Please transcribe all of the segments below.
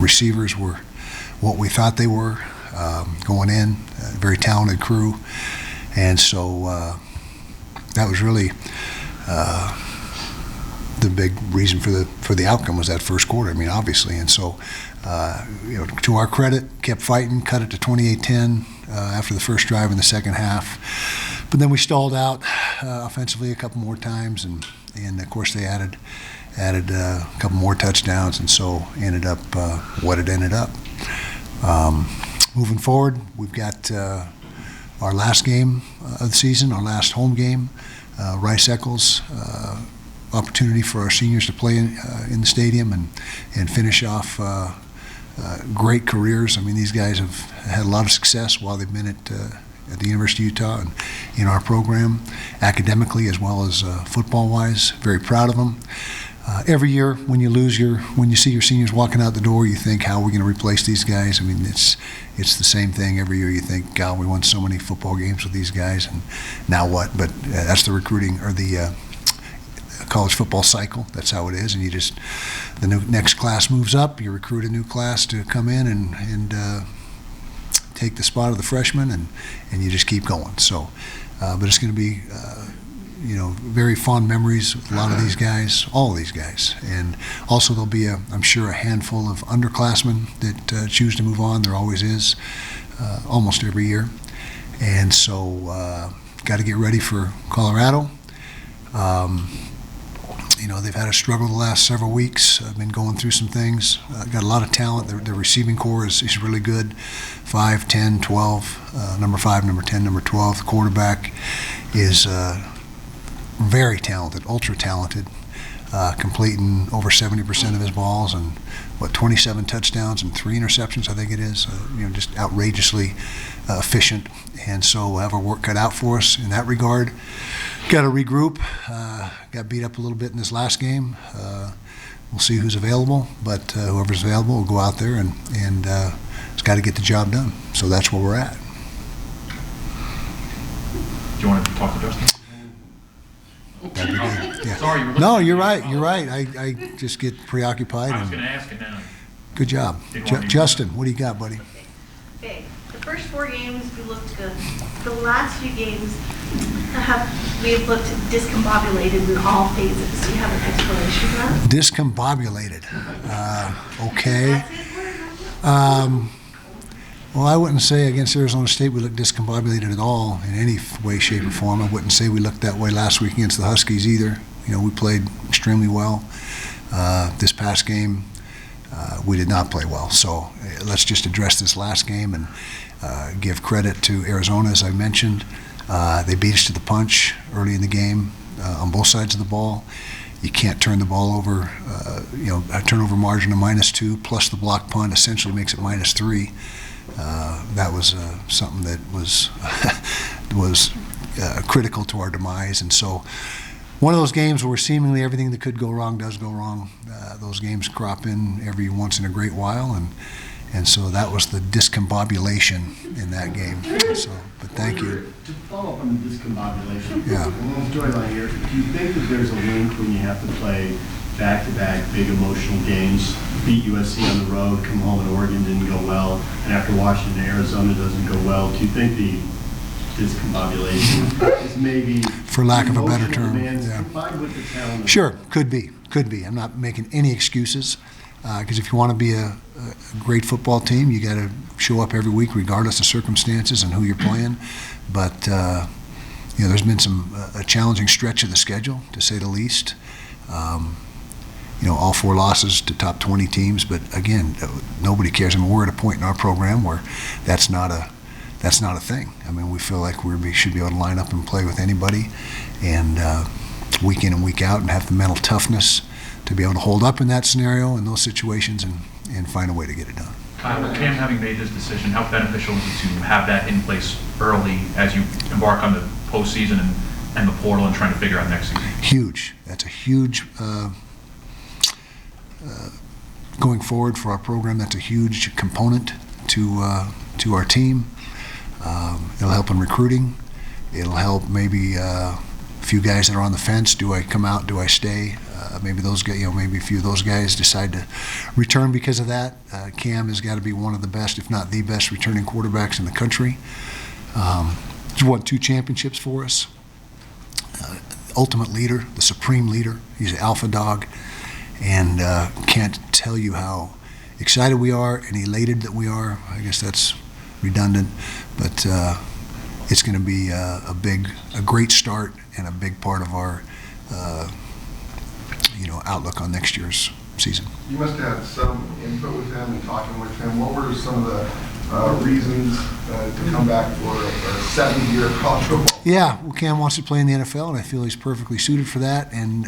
receivers were what we thought they were going in. Very talented crew, and so that was really the big reason for the outcome was that first quarter. I mean, obviously, and so to our credit, kept fighting, cut it to 28-10 after the first drive in the second half. But then we stalled out offensively a couple more times, and of course they added a couple more touchdowns, and so ended up what it ended up. Moving forward, we've got our last game of the season, our last home game, Rice-Eccles. Opportunity for our seniors to play in the stadium and finish off great careers. I mean, these guys have had a lot of success while they've been at the University of Utah and in our program, academically as well as football-wise. Very proud of them. Every year, when you see your seniors walking out the door, you think, how are we going to replace these guys? I mean, it's the same thing every year. You think, God, we won so many football games with these guys, and now what? But that's the recruiting or the college football cycle. That's how it is, and the next class moves up. You recruit a new class to come in and take the spot of the freshmen, and you just keep going. So, but it's going to be very fond memories with a lot of these guys, all of these guys, and also there'll be I'm sure a handful of underclassmen that choose to move on. There always is, almost every year, and so got to get ready for Colorado. They've had a struggle the last several weeks. I've been going through some things. Got a lot of talent. Their receiving core is really good. 5, 10, 12, number 5, number 10, number 12. The quarterback is very talented, ultra talented, completing over 70% of his balls and 27 touchdowns and 3 interceptions, I think it is. Just outrageously efficient, and so we'll have our work cut out for us in that regard. Got to regroup. Got beat up a little bit in this last game. We'll see who's available, but whoever's available will go out there and it's got to get the job done. So that's where we're at. Do you want to talk to Justin? That'd be good. Yeah. Sorry, no, you're right. You're right. I just get preoccupied. I was going to ask it now. Good job. Justin, what do you got, buddy? Okay. The first 4 games, we looked good. The last few games, we've looked discombobulated in all phases. Do you have an explanation for that? Discombobulated. Okay. Well, I wouldn't say against Arizona State we looked discombobulated at all in any way, shape, or form. I wouldn't say we looked that way last week against the Huskies either. We played extremely well. This past game, we did not play well. So let's just address this last game and give credit to Arizona, as I mentioned. They beat us to the punch early in the game on both sides of the ball. You can't turn the ball over. A turnover margin of -2 plus the block punt essentially makes it -3. That was something that was critical to our demise, and so one of those games where seemingly everything that could go wrong does go wrong. Those games crop in every once in a great while, and so that was the discombobulation in that game. So, but thank you. To follow up on the discombobulation, yeah. A little storyline here. Do you think that there's a link when you have to play back-to-back big emotional games, beat USC on the road, come home and Oregon didn't go well, and after Washington, Arizona doesn't go well? Do you think the discombobulation is maybe, for lack of a better term, combined with the talent? Sure, could be. I'm not making any excuses, because if you want to be a great football team, you got to show up every week regardless of circumstances and who you're playing. But there's been a challenging stretch of the schedule, to say the least. All 4 losses to top 20 teams, but again, nobody cares. I mean, we're at a point in our program where that's not a thing. I mean, we feel like we should be able to line up and play with anybody, and week in and week out, and have the mental toughness to be able to hold up in that scenario, in those situations, and find a way to get it done. Kyle, with Cam having made his decision, how beneficial is it to have that in place early as you embark on the postseason and the portal and trying to figure out next season? Huge. That's a huge. Going forward for our program, that's a huge component to our team. It'll help in recruiting. It'll help maybe a few guys that are on the fence. Do I come out? Do I stay? maybe those guys, maybe a few of those guys decide to return because of that. Cam has got to be one of the best, if not the best, returning quarterbacks in the country. He's won 2 championships for us. Ultimate leader, the supreme leader. He's an alpha dog, and can't tell you how excited we are and elated that we are. I guess that's redundant, but it's going to be a great start and a big part of our outlook on next year's season. You must have had some input with him and talking with him. What were some of the reasons to come back for a 7-year college football? Yeah, well, Cam wants to play in the NFL, and I feel he's perfectly suited for that. And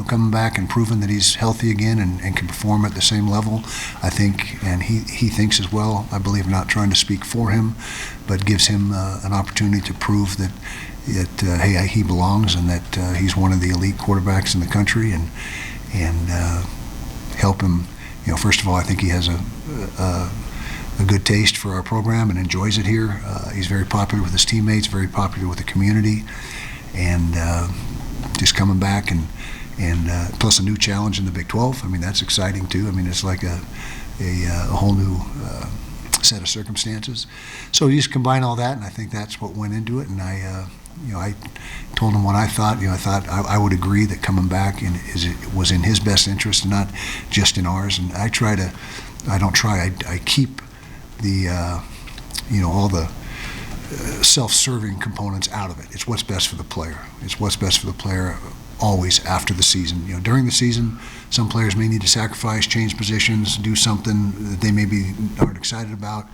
coming back and proving that he's healthy again and can perform at the same level, I think, and he thinks as well. I believe, not trying to speak for him, but gives him an opportunity to prove that hey, he belongs, and that he's one of the elite quarterbacks in the country, and help him. First of all, I think he has a good taste for our program and enjoys it here. He's very popular with his teammates, very popular with the community, and just coming back and plus a new challenge in the Big 12. I mean, that's exciting too. I mean, it's like a whole new set of circumstances. So you just combine all that, and I think that's what went into it. And I told him what I thought. I thought I would agree that coming back was in his best interest, and not just in ours. And I keep the all the self-serving components out of it. It's what's best for the player. It's what's best for the player always after the season. During the season, some players may need to sacrifice, change positions, do something that they maybe aren't excited about.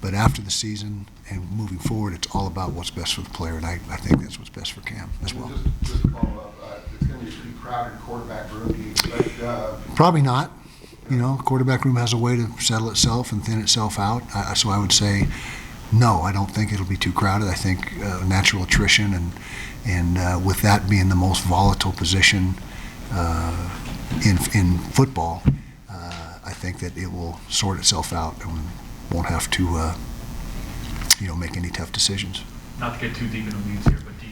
But after the season and moving forward, it's all about what's best for the player, and I think that's what's best for Cam as well. Just to follow up, it's going to be a pretty crowded quarterback room. Do you expect? Probably not. Quarterback room has a way to settle itself and thin itself out. So I would say, no, I don't think it'll be too crowded. I think natural attrition and with that being the most volatile position in football, I think that it will sort itself out and won't have to make any tough decisions. Not to get too deep in the weeds here, but do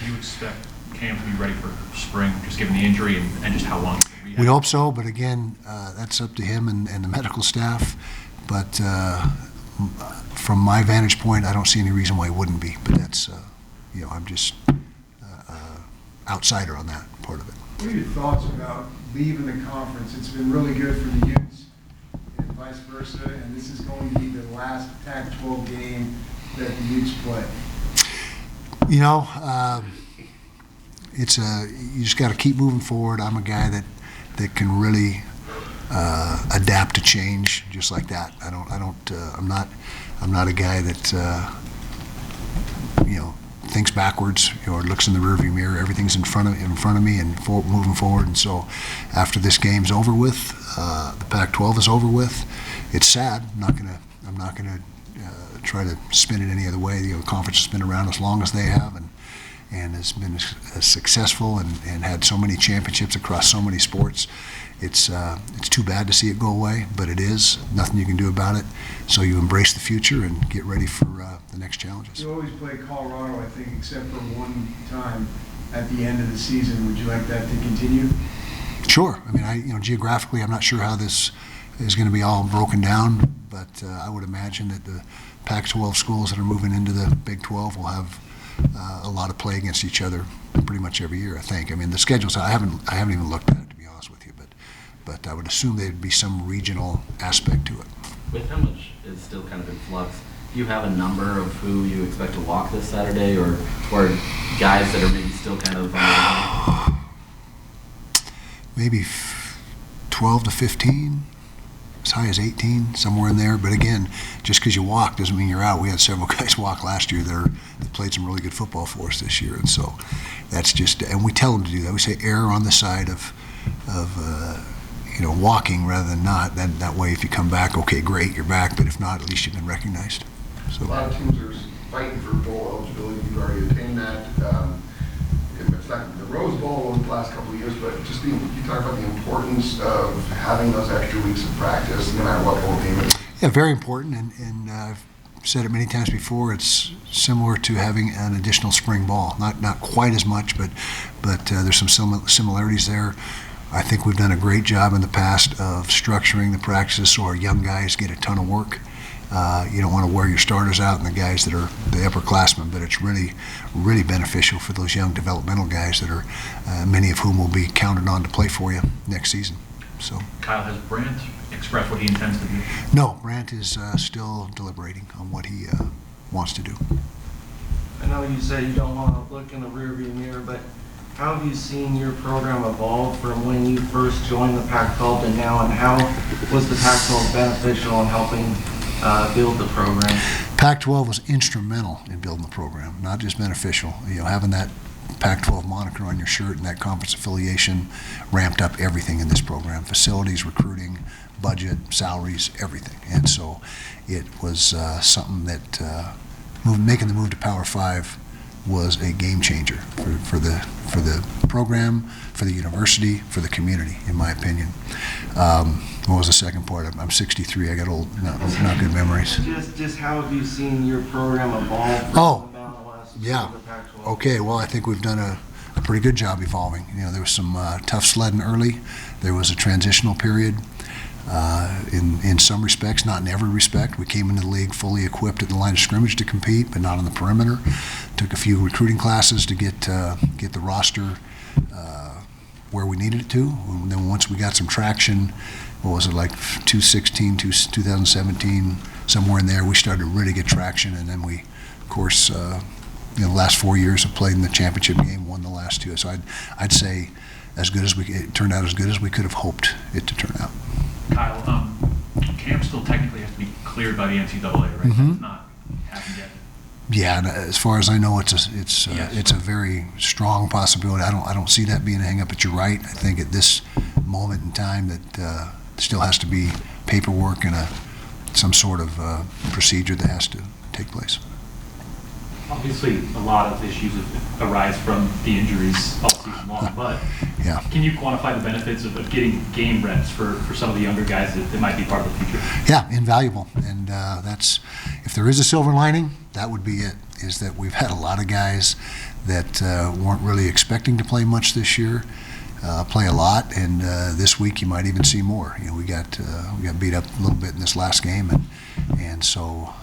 you expect Cam to be ready for spring, just given the injury and just how long? We hope so, but again, that's up to him and the medical staff. But from my vantage point, I don't see any reason why he wouldn't be. But that's, I'm just outsider on that part of it. What are your thoughts about leaving the conference? It's been really good for the Utes and vice versa, and this is going to be the last Pac-12 game that the Utes play. You just got to keep moving forward. I'm a guy that can really adapt to change just like that. I'm not a guy that thinks backwards or looks in the rearview mirror. Everything's in front of me and moving forward. And so after this game's over with, the Pac-12 is over with. It's sad. I'm not gonna try to spin it any other way. The conference has been around as long as they have, and has been successful and had so many championships across so many sports. It's too bad to see it go away, but it is. Nothing you can do about it. So you embrace the future and get ready for the next challenges. You always play Colorado, I think, except for one time at the end of the season. Would you like that to continue? Sure. I mean, geographically, I'm not sure how this is going to be all broken down, but I would imagine that the Pac-12 schools that are moving into the Big 12 will have a lot of play against each other pretty much every year, I think. I mean, the schedules, I haven't even looked at it, to be honest with you, but I would assume there'd be some regional aspect to it. With how much is still kind of in flux, do you have a number of who you expect to walk this Saturday, or guys that are maybe still kind of on maybe 12 to 15, as high as 18, somewhere in there. But again, just because you walk doesn't mean you're out. We had several guys walk last year that played some really good football for us this year, and so that's just, and we tell them to do that. We say err on the side of walking rather than not. That way, if you come back, okay, great, you're back. But if not, at least you've been recognized. A lot of teams are fighting for bowl eligibility. You've already attained that. It's not the Rose Bowl over the last couple of years, but just you talk about the importance of having those extra weeks of practice, no matter what bowl game it is. Yeah, very important. And said it many times before, it's similar to having an additional spring ball. Not quite as much, but there's some similarities there. I think we've done a great job in the past of structuring the practices so our young guys get a ton of work. You don't want to wear your starters out and the guys that are the upperclassmen, but it's really, really beneficial for those young developmental guys that are, many of whom will be counted on to play for you next season. So, Kyle, has Brandt expressed what he intends to do? no, Brandt is still deliberating on what he wants to do. I know you say you don't want to look in the rearview mirror, but how have you seen your program evolve from when you first joined the Pac-12 to now, and how was the Pac-12 beneficial in helping build the program? Pac-12 was instrumental in building the program, not just beneficial. You know, having that Pac-12 moniker on your shirt and that conference affiliation ramped up everything in this program: facilities, recruiting, budget, salaries, everything. And so it was something that making the move to Power 5 was a game changer for the program, for the university, for the community, in my opinion. What was the second part? I'm 63. I got old, not good memories. Just how have you seen your program evolve from Oh, the Mountain West yeah. to the Pac-12? Okay, well, I think we've done a pretty good job evolving. You know, there was some tough sledding early. There was a transitional period. In some respects, not in every respect. We came into the league fully equipped at the line of scrimmage to compete, but not on the perimeter. Took a few recruiting classes to get the roster where we needed it to. And then once we got some traction, what was it, like 2017, somewhere in there, we started to really get traction. And then we, of course, the last 4 years have played in the championship game, won the last two. So I'd say it turned out as good as we could have hoped it to turn out. Kyle, camp still technically has to be cleared by the NCAA, right? Mhm. It's not happened yet. Yeah, and as far as I know, it's Yes. a very strong possibility. I don't see that being a hang-up, but you're right. I think at this moment in time that still has to be paperwork and some sort of procedure that has to take place. Obviously, a lot of issues arise from the injuries all season long, but Yeah. can you quantify the benefits of getting game reps for some of the younger guys that might be part of the future? Yeah, invaluable. And that's, if there is a silver lining, that would be it, is that we've had a lot of guys that weren't really expecting to play much this year, play a lot, and this week you might even see more. You know, we got beat up a little bit in this last game, and so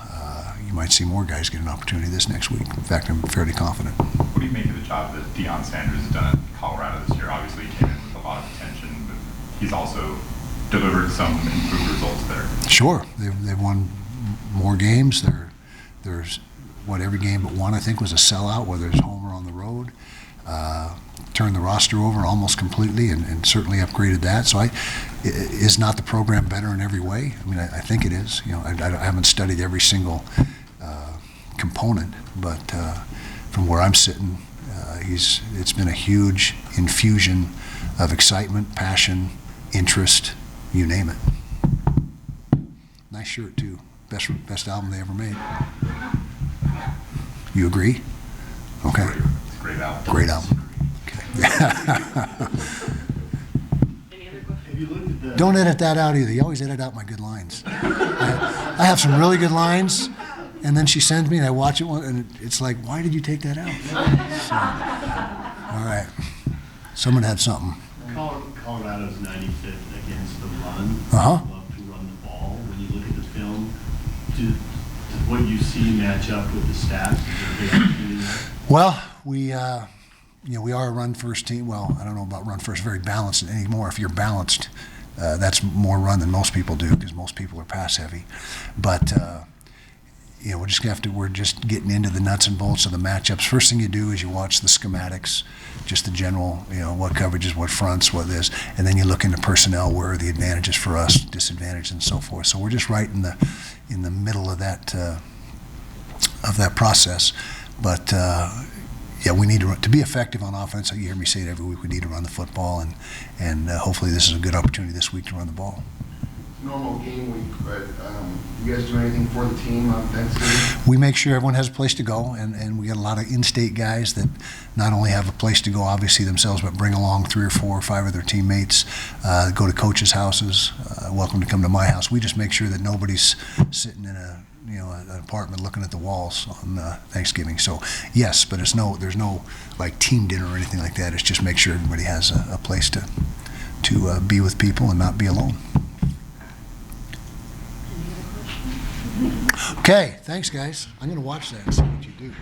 you might see more guys get an opportunity this next week. In fact, I'm fairly confident. What do you make of the job that Deion Sanders has done at Colorado this year? Obviously, he came in with a lot of attention, but he's also delivered some improved results there. Sure, they've won more games. There's every game but one I think was a sellout, whether it's home or on the road. Turned the roster over almost completely and certainly upgraded that. So is not the program better in every way? I mean, I think it is. You know, I haven't studied every single component, but from where I'm sitting, it's been a huge infusion of excitement, passion, interest, you name it. Nice shirt too. Best album they ever made. You agree? Okay. It's a great album. Great album. Okay. Any other questions? Have you looked at the? Don't edit that out either. You always edit out my good lines. I have some really good lines, and then she sends me, and I watch it, and it's like, why did you take that out? So, all right. Someone had something. Colorado's 95th against the run. Uh-huh. They love to run the ball. When you look at the film, does what you see match up with the stats? Is there a big opportunity there? Well, we are a run-first team. Well, I don't know about run-first, very balanced anymore. If you're balanced, that's more run than most people do because most people are pass-heavy. But, we're just getting into the nuts and bolts of the matchups. First thing you do is you watch the schematics, just the general, what coverages, what fronts, what this, and then you look into personnel, where are the advantages for us, disadvantages, and so forth. So we're just right in the middle of that process. But we need to be effective on offense. You hear me say it every week. We need to run the football, and hopefully this is a good opportunity this week to run the ball. normal game week, but you guys do anything for the team on Thanksgiving? We make sure everyone has a place to go, and we got a lot of in-state guys that not only have a place to go, obviously themselves, but bring along 3 or 4 or 5 of their teammates, go to coaches' houses, welcome to come to my house. We just make sure that nobody's sitting in an apartment looking at the walls on Thanksgiving. So yes, but there's no like team dinner or anything like that. It's just make sure everybody has a place to be with people and not be alone. Okay, thanks guys. I'm going to watch that and see what you do.